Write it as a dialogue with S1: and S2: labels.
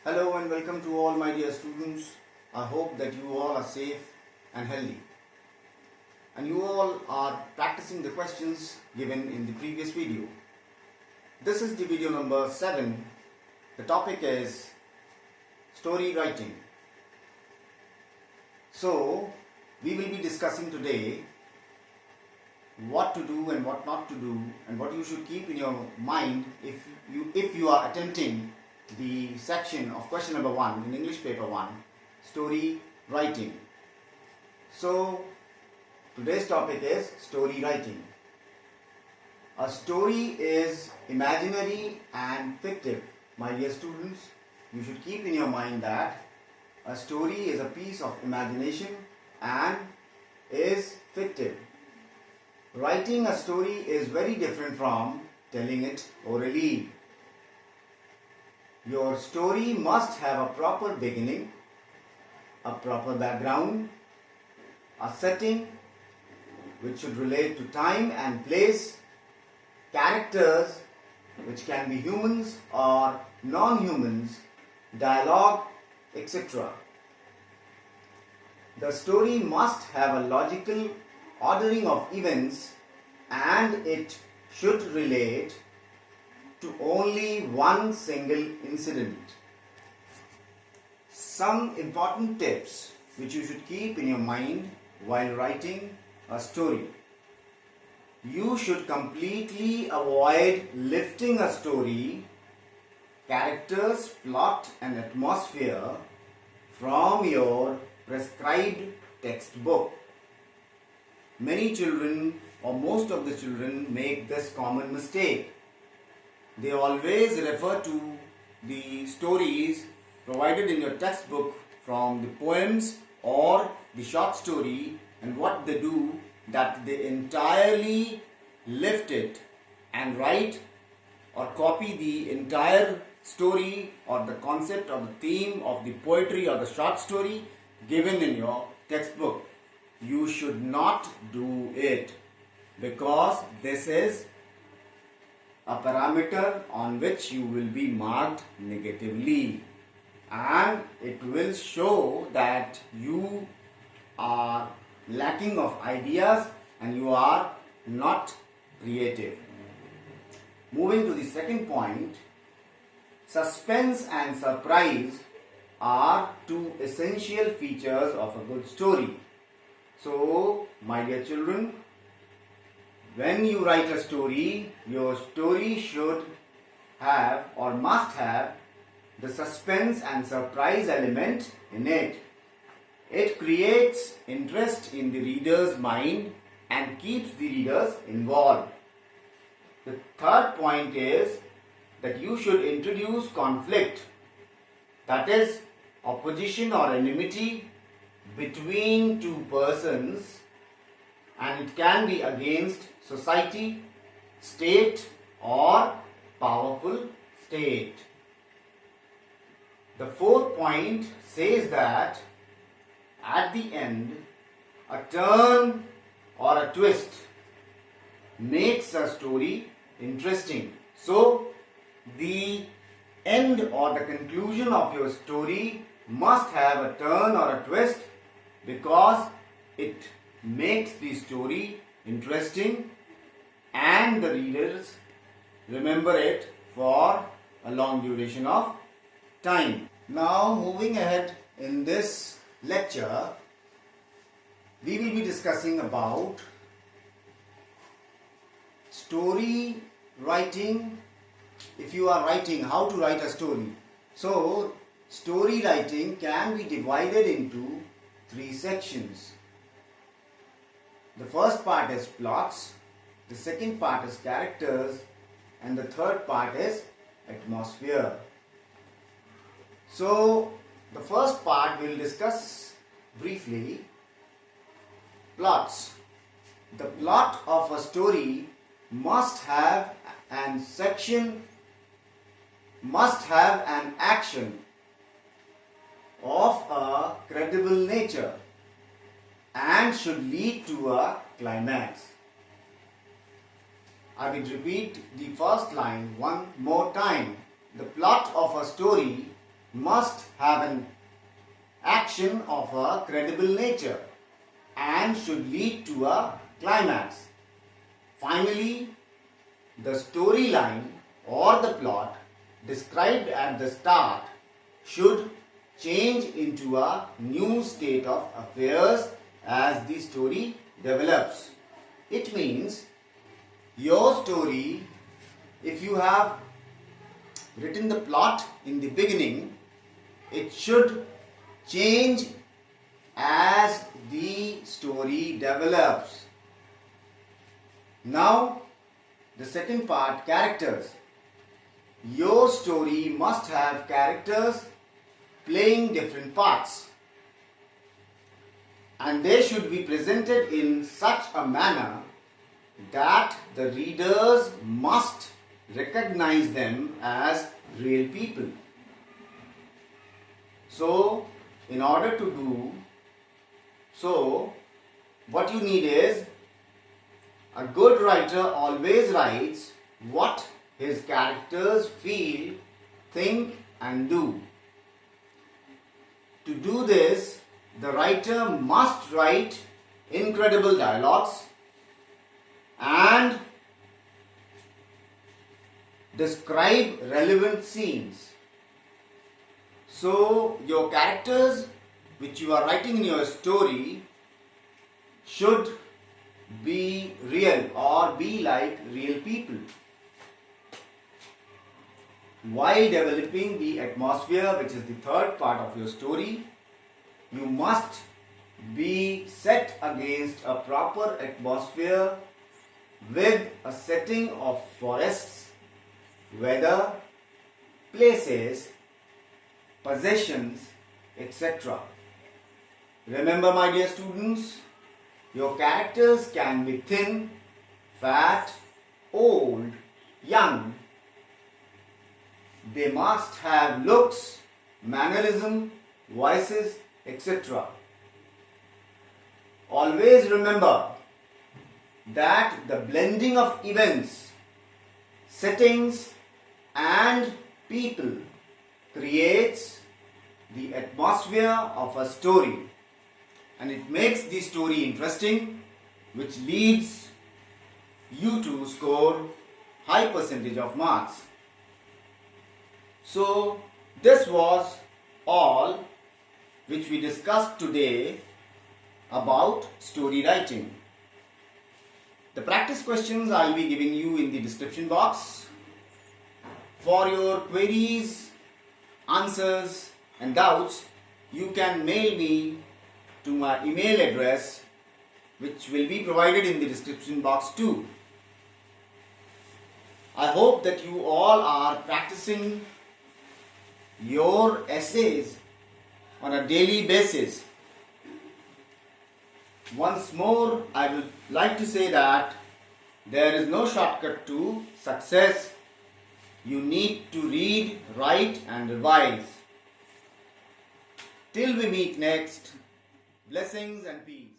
S1: Hello and welcome to all my dear students. I hope that you all are safe and healthy. And you all are practicing the questions given in the previous video. This is the video number 7. The topic is story writing. So, we will be discussing today what to do and what not to do and what you should keep in your mind if you are attempting the section of question number 1 in English paper 1, story writing. So today's topic is story writing. A story is imaginary and fictive. My dear students, you should keep in your mind that a story is a piece of imagination and is fictive. Writing a story is very different from telling it orally. Your story must have a proper beginning, a proper background, a setting which should relate to time and place, characters which can be humans or non-humans, dialogue, etc. The story must have a logical ordering of events and it should relate to only one single incident. Some important tips which you should keep in your mind while writing a story. You should completely avoid lifting a story, characters, plot and atmosphere from your prescribed textbook. Many children or most of the children make this common mistake. They always refer to the stories provided in your textbook from the poems or the short story, and what they do that they entirely lift it and write or copy the entire story or the concept or the theme of the poetry or the short story given in your textbook. You should not do it because this is a parameter on which you will be marked negatively and it will show that you are lacking of ideas and you are not creative. Moving to the second point, suspense and surprise are two essential features of a good story. So, my dear children, when you write a story, your story should have or must have the suspense and surprise element in it. It creates interest in the reader's mind and keeps the readers involved. The third point is that you should introduce conflict, that is, opposition or enmity between two persons, and it can be against society, state or powerful state. The fourth point says that at the end a turn or a twist makes a story interesting. So the end or the conclusion of your story must have a turn or a twist because it makes the story interesting and the readers remember it for a long duration of time. Now moving ahead in this lecture, we will be discussing about story writing. If you are writing, how to write a story. So story writing can be divided into 3 sections. The first part is plots, the second part is characters, and the third part is atmosphere. So, the first part we will discuss briefly. Plots. The plot of a story must have an action of a credible nature and should lead to a climax. I will repeat the first line one more time. The plot of a story must have an action of a credible nature and should lead to a climax. Finally, the storyline or the plot described at the start should change into a new state of affairs as the story develops. It means your story, if you have written the plot in the beginning, it should change as the story develops. Now, the second part, characters. Your story must have characters playing different parts, and they should be presented in such a manner that the readers must recognize them as real people. So, in order to do so, what you need is, a good writer always writes what his characters feel, think and do. To do this, the writer must write incredible dialogues and describe relevant scenes. So, your characters which you are writing in your story should be real or be like real people. While developing the atmosphere, which is the third part of your story, you must be set against a proper atmosphere with a setting of forests, weather, places, possessions, etc. Remember, my dear students, your characters can be thin, fat, old, young. They must have looks, mannerism, voices, etc. Always remember that the blending of events, settings and people creates the atmosphere of a story, and it makes the story interesting, which leads you to score high percentage of marks. So this was all which we discussed today about story writing. The practice questions I will be giving you in the description box. For your queries, answers and doubts, you can mail me to my email address, which will be provided in the description box too. I hope that you all are practicing your essays on a daily basis. Once more, I would like to say that there is no shortcut to success. You need to read, write and revise. Till we meet next, blessings and peace.